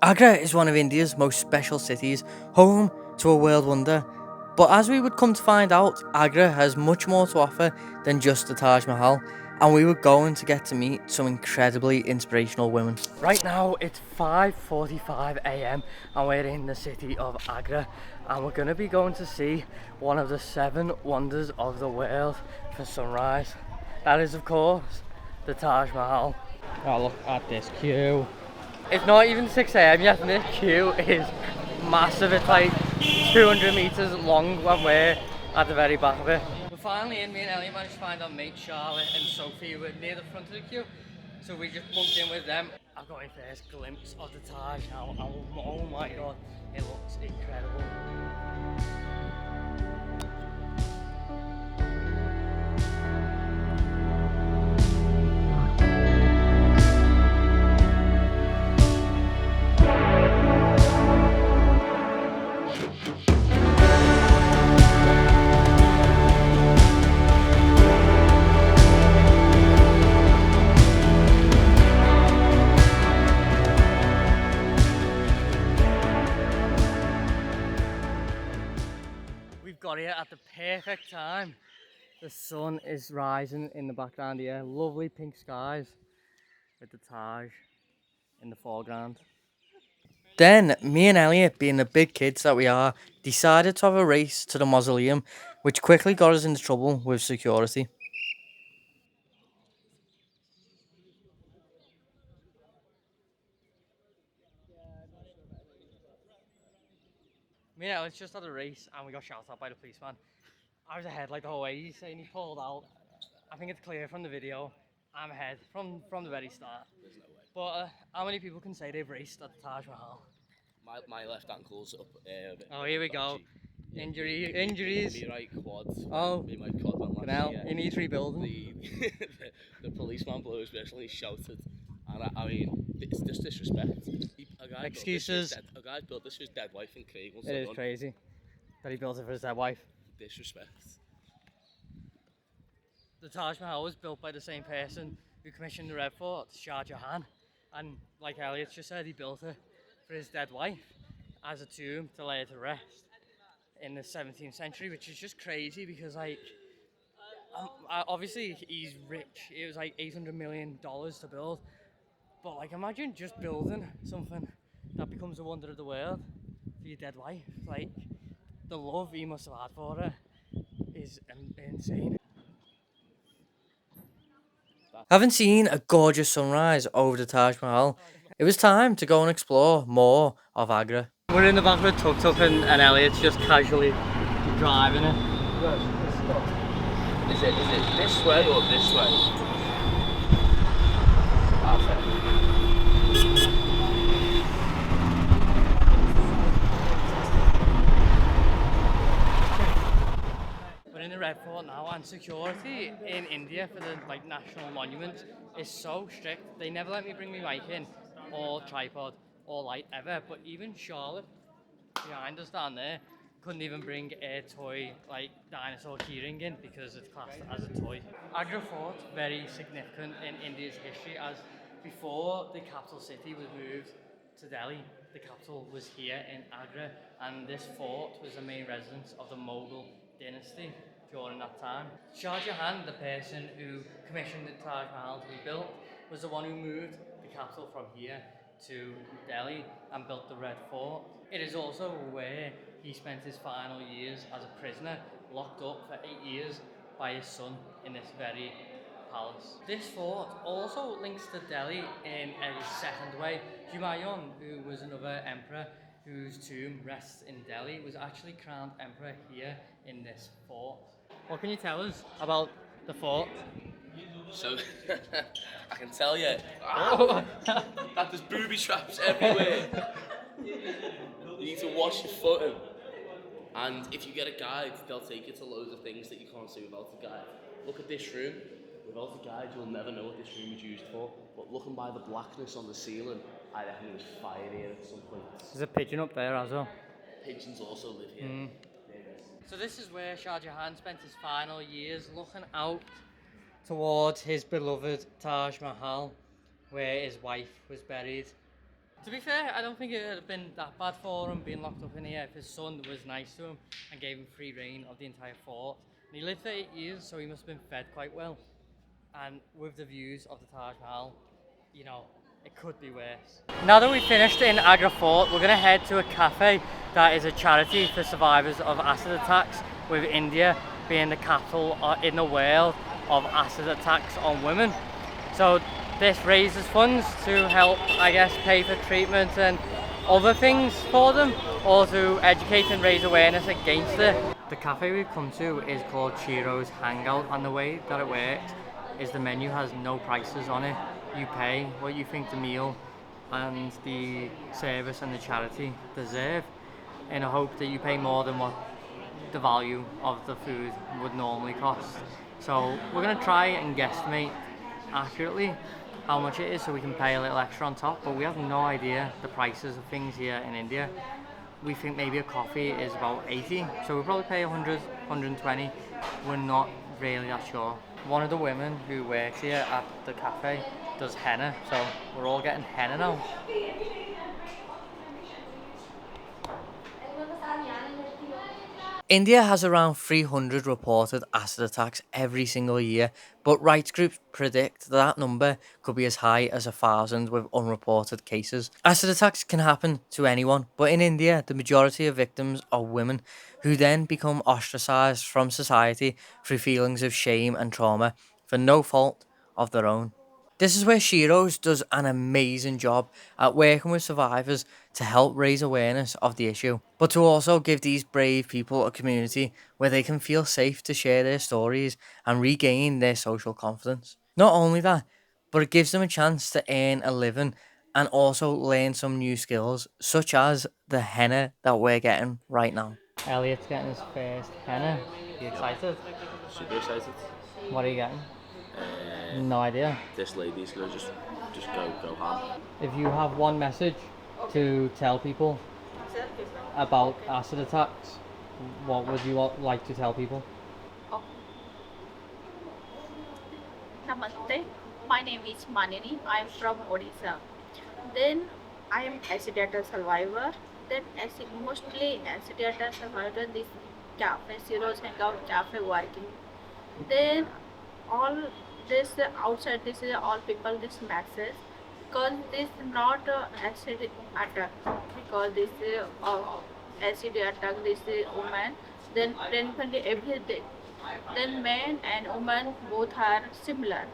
Agra is one of India's most special cities, home to a world wonder. But as we would come to find out, Agra has much more to offer than just the Taj Mahal, and we were going to get to meet some incredibly inspirational women. Right now it's 5:45 a.m. and we're in the city of Agra, and we're going to be going to see one of the 7 wonders of the world for sunrise. That is, of course, the Taj Mahal. Oh, look at this queue. It's not even 6 a.m. yet and this queue is massive. It's like 200 meters long when we're at the very back of it. We're finally in. Me and Ellie managed to find our mates Charlotte and Sophie who were near the front of the queue. So we just bumped in with them. I've got my first glimpse of the Taj now. Oh my god, it looks incredible. We've got here at the perfect time. The sun is rising in the background here. Lovely pink skies with the Taj in the foreground. Then me and Elliot, being the big kids that we are, decided to have a race to the Mausoleum, which quickly got us into trouble with security. Me and Elliot just had a race and we got shouted at by the policeman. I was ahead like the whole way. He's saying he pulled out. I think it's clear from the video. I'm ahead from the very start. There's no way. But how many people can say they've raced at the Taj Mahal? My left ankle's up. Oh, here we go. Injuries. Me right quad. Oh, Me right quad went last now year. he needs rebuilding. The policeman below especially shouted, and I mean, it's just disrespect. Excuses. A guy built this for his dead wife in Craig. It is crazy that he built it for his dead wife. Disrespect. The Taj Mahal was built by the same person who commissioned the Red Fort, Shah Jahan, and like Elliot just said, he built it for his dead wife as a tomb to lay her to rest in the 17th century, which is just crazy because like obviously he's rich. It was like $800 million to build, but like imagine just building something that becomes a wonder of the world for your dead wife. Like the love he must have had for her is insane. Having seen a gorgeous sunrise over the Taj Mahal, it was time to go and explore more of Agra. We're in the back of a tuk-tuk and Elliot's just casually driving it. Is it this way or this way? We're in the Red Fort now, and security in India for the like national monuments is so strict. They never let me bring my mic in, or tripod, or light ever. But even Charlotte, behind us down there, couldn't even bring a toy like dinosaur keyring in because it's classed as a toy. Agra Fort, very significant in India's history, as before the capital city was moved to Delhi, the capital was here in Agra, and this fort was the main residence of the Mughal dynasty during that time. Shah Jahan, the person who commissioned the Taj Mahal to be built, was the one who moved the capital from here to Delhi and built the Red Fort. It is also where he spent his final years as a prisoner, locked up for 8 years by his son in this very palace. This fort also links to Delhi in a second way. Humayun, who was another emperor whose tomb rests in Delhi, was actually crowned emperor here in this fort. What can you tell us about the fort? So, I can tell you, that there's booby traps everywhere. You need to wash your footing. And if you get a guide, they'll take you to loads of things that you can't see without a guide. Look at this room. Without a guide, you'll never know what this room is used for. But looking by the blackness on the ceiling, I reckon there's fire here at some point. There's a pigeon up there as well. Pigeons also live here. So this is where Shah Jahan spent his final years, looking out towards his beloved Taj Mahal, where his wife was buried. To be fair, I don't think it would have been that bad for him being locked up in here if his son was nice to him and gave him free reign of the entire fort. And he lived for 8 years, so he must have been fed quite well. And with the views of the Taj Mahal, you know, it could be worse. Now that we've finished in Agra Fort, we're going to head to a cafe that is a charity for survivors of acid attacks, with India being the capital in the world of acid attacks on women. So this raises funds to help, I guess, pay for treatment and other things for them, or to educate and raise awareness against it. The cafe we've come to is called Sheroes Hangout, and the way that it works is the menu has no prices on it. You pay what you think the meal and the service and the charity deserve, in a hope that you pay more than what the value of the food would normally cost. So we're going to try and guesstimate accurately how much it is so we can pay a little extra on top, but we have no idea the prices of things here in India. We think maybe a coffee is about 80, so we'll probably pay 100, 120. We're not really that sure. One of the women who works here at the cafe does henna, so we're all getting henna now. India has around 300 reported acid attacks every single year, but rights groups predict that number could be as high as 1,000 with unreported cases. Acid attacks can happen to anyone, but in India, the majority of victims are women, who then become ostracized from society through feelings of shame and trauma for no fault of their own. This is where Sheroes does an amazing job at working with survivors to help raise awareness of the issue, but to also give these brave people a community where they can feel safe to share their stories and regain their social confidence. Not only that, but it gives them a chance to earn a living and also learn some new skills, such as the henna that we're getting right now. Elliot's getting his first henna. Are you excited? Super excited. What are you getting? No idea. This lady's gonna just go ham. If you have one message to tell people about acid attacks, what would you like to tell people? Oh. Namaste. My name is Manini. I am from Odisha. Then I am acid attack survivor. Then mostly acid attack survivor. This cafe, Sheroes Hangout cafe working. Then all this outside this is all people this message because this not acid attack because this acid attack this woman then frequently every day then men and women both are similar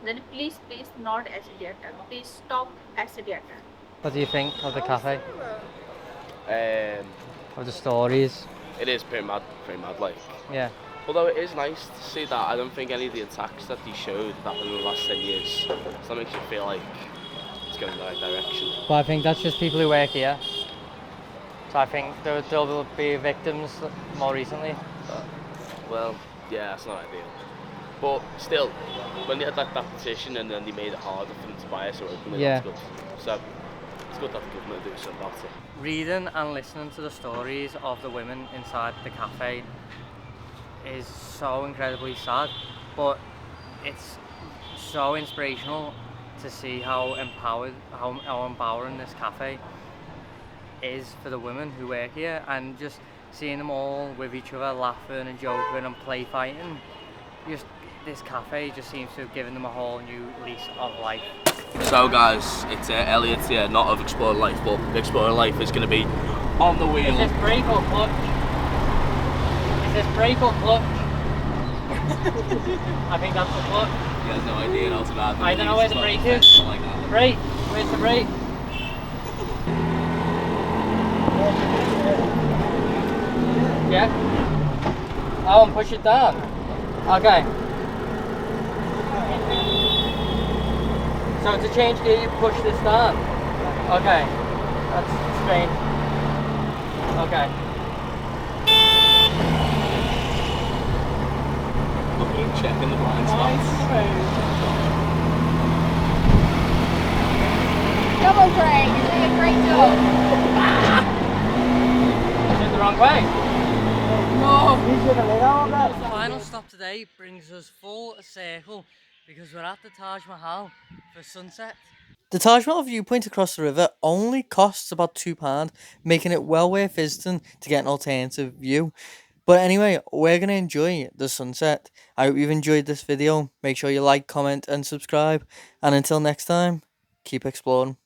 then please not acid attack please stop acid attack. What do you think of the cafe? Um, Of the stories? it is pretty mad, like. Yeah. Although it is nice to see that I don't think any of the attacks that they showed happened in the last 10 years. So that makes you feel like it's going in the right direction. But I think that's just people who work here. So I think there will be victims more recently. Well, yeah, that's not ideal. But still, when they had that petition and then they made it harder for them to buy it so openly, Yeah. that's good. So it's good that the government do something about it. Reading and listening to the stories of the women inside the cafe is so incredibly sad, but it's so inspirational to see how empowering this cafe is for the women who work here, and just seeing them all with each other laughing and joking and play fighting. Just this cafe just seems to have given them a whole new lease of life. So guys, it's Elliot's here, not of Explore Life, but Explore Life is going to be on the wheel. Is this brake or clutch? Is this brake or clutch? I think that's the clutch. He has no idea how to drive. I don't know where the brake is. Like that. Brake, where's the brake? Yeah? Oh, and push it down. Okay. So to change gear, you push this down. Okay. That's strange. Okay. Checking the blind spots. Come on, Craig, you're doing a great job. Is it the wrong way? No. The final stop today brings us full circle because we're at the Taj Mahal for sunset. The Taj Mahal viewpoint across the river only costs about £2, making it well worth visiting to get an alternative view. But anyway, we're going to enjoy the sunset. I hope you've enjoyed this video. Make sure you like, comment, and subscribe. And until next time, keep exploring.